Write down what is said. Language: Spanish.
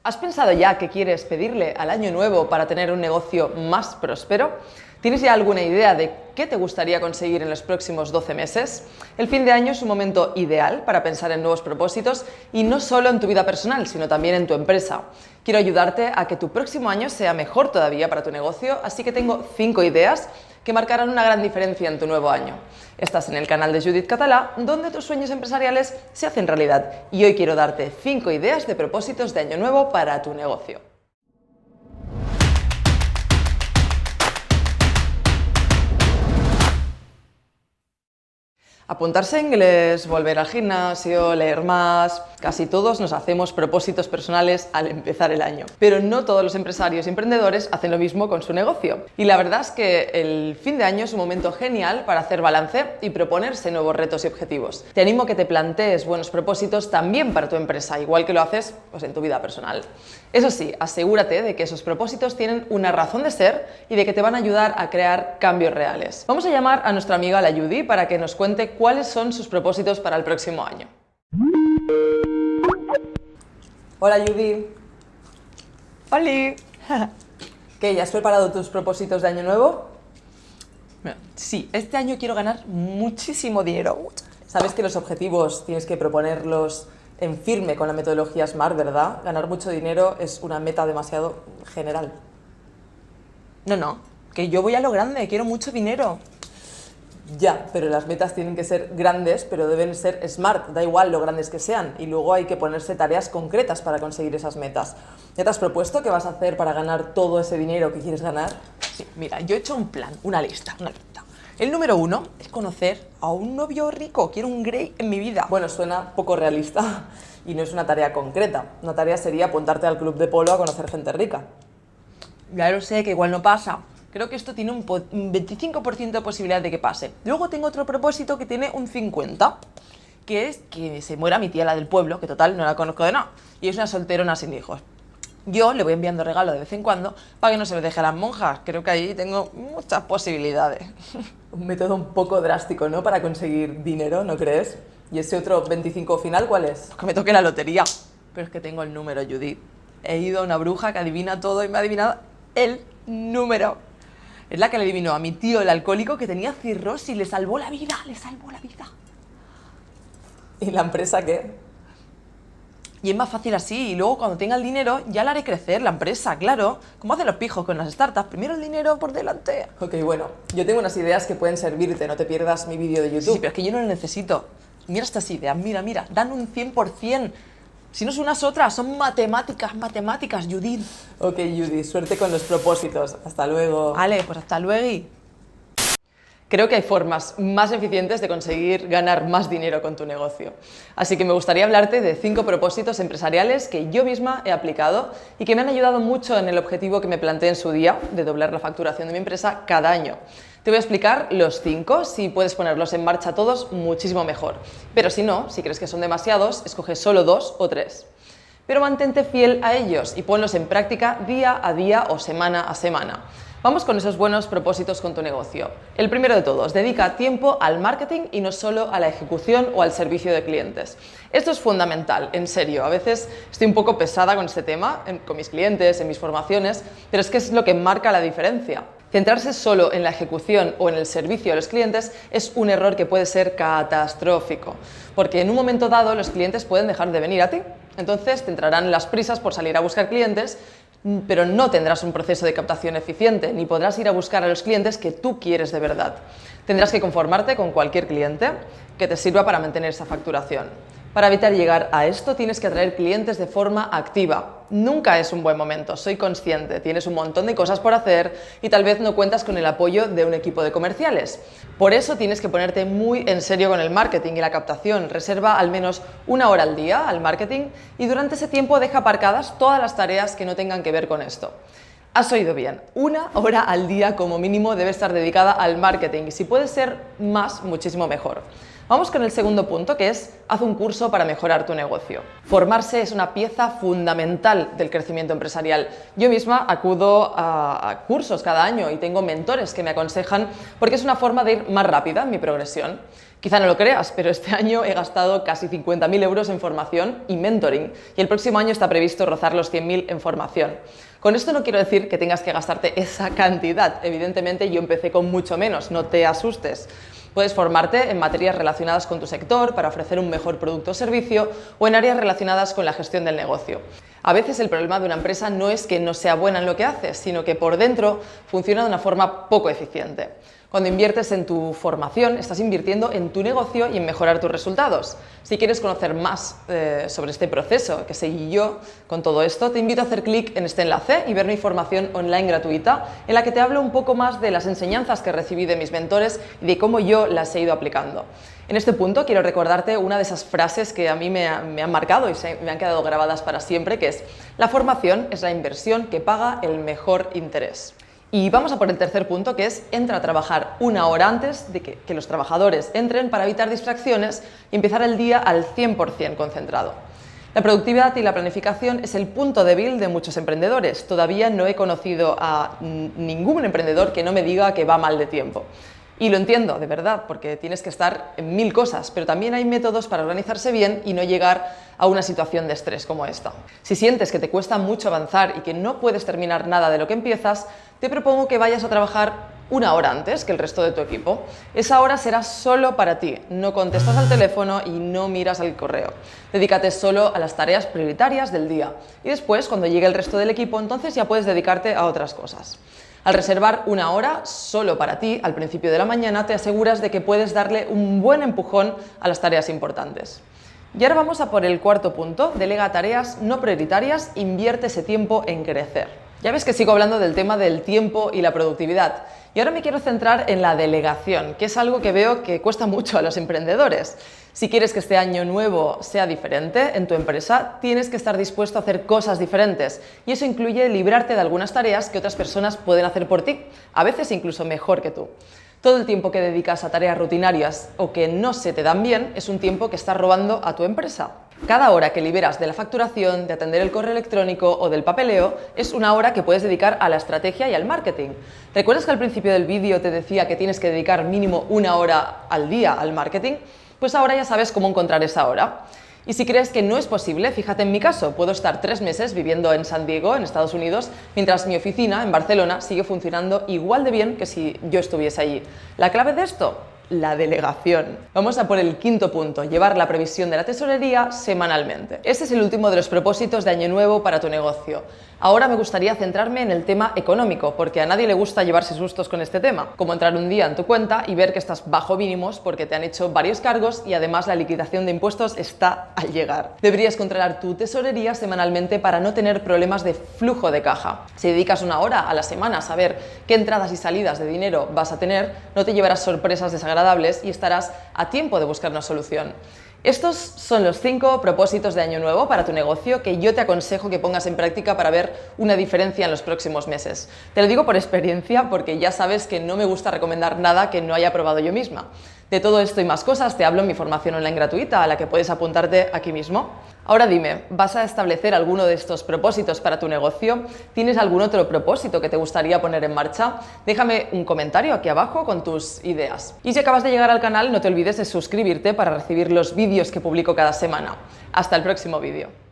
¿Has pensado ya qué quieres pedirle al año nuevo para tener un negocio más próspero? ¿Tienes ya alguna idea de qué te gustaría conseguir en los próximos 12 meses? El fin de año es un momento ideal para pensar en nuevos propósitos y no solo en tu vida personal, sino también en tu empresa. Quiero ayudarte a que tu próximo año sea mejor todavía para tu negocio, así que tengo 5 ideas que marcarán una gran diferencia en tu nuevo año. Estás en el canal de Judith Català, donde tus sueños empresariales se hacen realidad, y hoy quiero darte 5 ideas de propósitos de año nuevo para tu negocio. Apuntarse a inglés, volver al gimnasio, leer más. Casi todos nos hacemos propósitos personales al empezar el año. Pero no todos los empresarios y emprendedores hacen lo mismo con su negocio. Y la verdad es que el fin de año es un momento genial para hacer balance y proponerse nuevos retos y objetivos. Te animo a que te plantees buenos propósitos también para tu empresa, igual que lo haces en tu vida personal. Eso sí, asegúrate de que esos propósitos tienen una razón de ser y de que te van a ayudar a crear cambios reales. Vamos a llamar a nuestra amiga la Judy para que nos cuente cuáles son sus propósitos para el próximo año. Hola Judy. ¡Holi! ¿Qué? ¿Ya has preparado tus propósitos de año nuevo? Sí, este año quiero ganar muchísimo dinero. Sabes que los objetivos tienes que proponerlos en firme con la metodología SMART, ¿verdad? Ganar mucho dinero es una meta demasiado general. No, que yo voy a lo grande, quiero mucho dinero. Ya, pero las metas tienen que ser grandes, pero deben ser SMART, da igual lo grandes que sean, y luego hay que ponerse tareas concretas para conseguir esas metas. ¿Ya te has propuesto qué vas a hacer para ganar todo ese dinero que quieres ganar? Sí, mira, yo he hecho un plan, una lista. El número 1 es conocer a un novio rico, quiero un Grey en mi vida. Bueno, suena poco realista y no es una tarea concreta. Una tarea sería apuntarte al club de polo a conocer gente rica. Ya lo sé, que igual no pasa. Creo que esto tiene un 25% de posibilidad de que pase. Luego tengo otro propósito que tiene un 50%, que es que se muera mi tía, la del pueblo, que total no la conozco de nada, y es una solterona sin hijos. Yo le voy enviando regalos de vez en cuando para que no se lo deje a las monjas. Creo que ahí tengo muchas posibilidades. Un método un poco drástico, ¿no? Para conseguir dinero, ¿no crees? ¿Y ese otro 25 final cuál es? Que me toque la lotería. Pero es que tengo el número, Judith. He ido a una bruja que adivina todo y me ha adivinado el número. Es la que le adivinó a mi tío, el alcohólico, que tenía cirrosis y le salvó la vida, le salvó la vida. ¿Y la empresa qué? Y es más fácil así, y luego cuando tenga el dinero ya la haré crecer, la empresa, claro. Como hacen los pijos con las startups, primero el dinero por delante. Ok, bueno, yo tengo unas ideas que pueden servirte, no te pierdas mi vídeo de YouTube. Sí, pero es que yo no lo necesito. Mira estas ideas, mira, dan un 100%. Si no son unas otras, son matemáticas, Judith. Ok, Judy, suerte con los propósitos. Hasta luego. Vale, pues hasta luego. Creo que hay formas más eficientes de conseguir ganar más dinero con tu negocio. Así que me gustaría hablarte de 5 propósitos empresariales que yo misma he aplicado y que me han ayudado mucho en el objetivo que me planteé en su día de doblar la facturación de mi empresa cada año. Te voy a explicar los 5, si puedes ponerlos en marcha todos, muchísimo mejor. Pero si no, si crees que son demasiados, escoge solo 2 o 3. Pero mantente fiel a ellos y ponlos en práctica día a día o semana a semana. Vamos con esos buenos propósitos con tu negocio. El primero de todos, dedica tiempo al marketing y no solo a la ejecución o al servicio de clientes. Esto es fundamental, en serio. A veces estoy un poco pesada con este tema, con mis clientes, en mis formaciones, pero es que es lo que marca la diferencia. Centrarse solo en la ejecución o en el servicio a los clientes es un error que puede ser catastrófico, porque en un momento dado los clientes pueden dejar de venir a ti. Entonces te entrarán las prisas por salir a buscar clientes, pero no tendrás un proceso de captación eficiente, ni podrás ir a buscar a los clientes que tú quieres de verdad. Tendrás que conformarte con cualquier cliente que te sirva para mantener esa facturación. Para evitar llegar a esto tienes que atraer clientes de forma activa. Nunca es un buen momento, soy consciente, tienes un montón de cosas por hacer y tal vez no cuentas con el apoyo de un equipo de comerciales. Por eso tienes que ponerte muy en serio con el marketing y la captación. Reserva al menos 1 hora al día al marketing y durante ese tiempo deja aparcadas todas las tareas que no tengan que ver con esto. Has oído bien, 1 hora al día como mínimo debe estar dedicada al marketing y si puede ser más, muchísimo mejor. Vamos con el segundo punto, que es haz un curso para mejorar tu negocio. Formarse es una pieza fundamental del crecimiento empresarial. Yo misma acudo a cursos cada año y tengo mentores que me aconsejan porque es una forma de ir más rápida en mi progresión. Quizá no lo creas, pero este año he gastado casi 50.000 euros en formación y mentoring, y el próximo año está previsto rozar los 100.000 en formación. Con esto no quiero decir que tengas que gastarte esa cantidad. Evidentemente yo empecé con mucho menos, no te asustes. Puedes formarte en materias relacionadas con tu sector para ofrecer un mejor producto o servicio, o en áreas relacionadas con la gestión del negocio. A veces el problema de una empresa no es que no sea buena en lo que hace, sino que por dentro funciona de una forma poco eficiente. Cuando inviertes en tu formación, estás invirtiendo en tu negocio y en mejorar tus resultados. Si quieres conocer más sobre este proceso que seguí yo con todo esto, te invito a hacer clic en este enlace y ver mi formación online gratuita, en la que te hablo un poco más de las enseñanzas que recibí de mis mentores y de cómo yo las he ido aplicando. En este punto quiero recordarte una de esas frases que a mí me han marcado y me han quedado grabadas para siempre, que es: la formación es la inversión que paga el mejor interés. Y vamos a por el tercer punto, que es: entra a trabajar una hora antes de que los trabajadores entren para evitar distracciones y empezar el día al 100% concentrado. La productividad y la planificación es el punto débil de muchos emprendedores. Todavía no he conocido a ningún emprendedor que no me diga que va mal de tiempo. Y lo entiendo, de verdad, porque tienes que estar en 1000 cosas, pero también hay métodos para organizarse bien y no llegar a una situación de estrés como esta. Si sientes que te cuesta mucho avanzar y que no puedes terminar nada de lo que empiezas, te propongo que vayas a trabajar una hora antes que el resto de tu equipo. Esa hora será solo para ti, no contestas al teléfono y no miras al correo. Dedícate solo a las tareas prioritarias del día y después, cuando llegue el resto del equipo, entonces ya puedes dedicarte a otras cosas. Al reservar una hora solo para ti al principio de la mañana, te aseguras de que puedes darle un buen empujón a las tareas importantes. Y ahora vamos a por el cuarto punto: delega tareas no prioritarias, invierte ese tiempo en crecer. Ya ves que sigo hablando del tema del tiempo y la productividad. Y ahora me quiero centrar en la delegación, que es algo que veo que cuesta mucho a los emprendedores. Si quieres que este año nuevo sea diferente en tu empresa, tienes que estar dispuesto a hacer cosas diferentes. Y eso incluye librarte de algunas tareas que otras personas pueden hacer por ti, a veces incluso mejor que tú. Todo el tiempo que dedicas a tareas rutinarias o que no se te dan bien es un tiempo que estás robando a tu empresa. Cada hora que liberas de la facturación, de atender el correo electrónico o del papeleo es una hora que puedes dedicar a la estrategia y al marketing. ¿Recuerdas que al principio del vídeo te decía que tienes que dedicar mínimo una hora al día al marketing? Pues ahora ya sabes cómo encontrar esa hora. Y si crees que no es posible, fíjate en mi caso. Puedo estar 3 meses viviendo en San Diego, en Estados Unidos, mientras mi oficina en Barcelona sigue funcionando igual de bien que si yo estuviese allí. ¿La clave de esto? La delegación. Vamos a por el quinto punto: llevar la previsión de la tesorería semanalmente. Este es el último de los propósitos de año nuevo para tu negocio. Ahora me gustaría centrarme en el tema económico, porque a nadie le gusta llevarse sustos con este tema, como entrar un día en tu cuenta y ver que estás bajo mínimos porque te han hecho varios cargos y además la liquidación de impuestos está al llegar. Deberías controlar tu tesorería semanalmente para no tener problemas de flujo de caja. Si dedicas una hora a la semana a saber qué entradas y salidas de dinero vas a tener, no te llevarás sorpresas desagradables y estarás a tiempo de buscar una solución. Estos son los 5 propósitos de año nuevo para tu negocio que yo te aconsejo que pongas en práctica para ver una diferencia en los próximos meses. Te lo digo por experiencia, porque ya sabes que no me gusta recomendar nada que no haya probado yo misma. De todo esto y más cosas te hablo en mi formación online gratuita, a la que puedes apuntarte aquí mismo. Ahora dime, ¿vas a establecer alguno de estos propósitos para tu negocio? ¿Tienes algún otro propósito que te gustaría poner en marcha? Déjame un comentario aquí abajo con tus ideas. Y si acabas de llegar al canal, no te olvides de suscribirte para recibir los vídeos que publico cada semana. Hasta el próximo vídeo.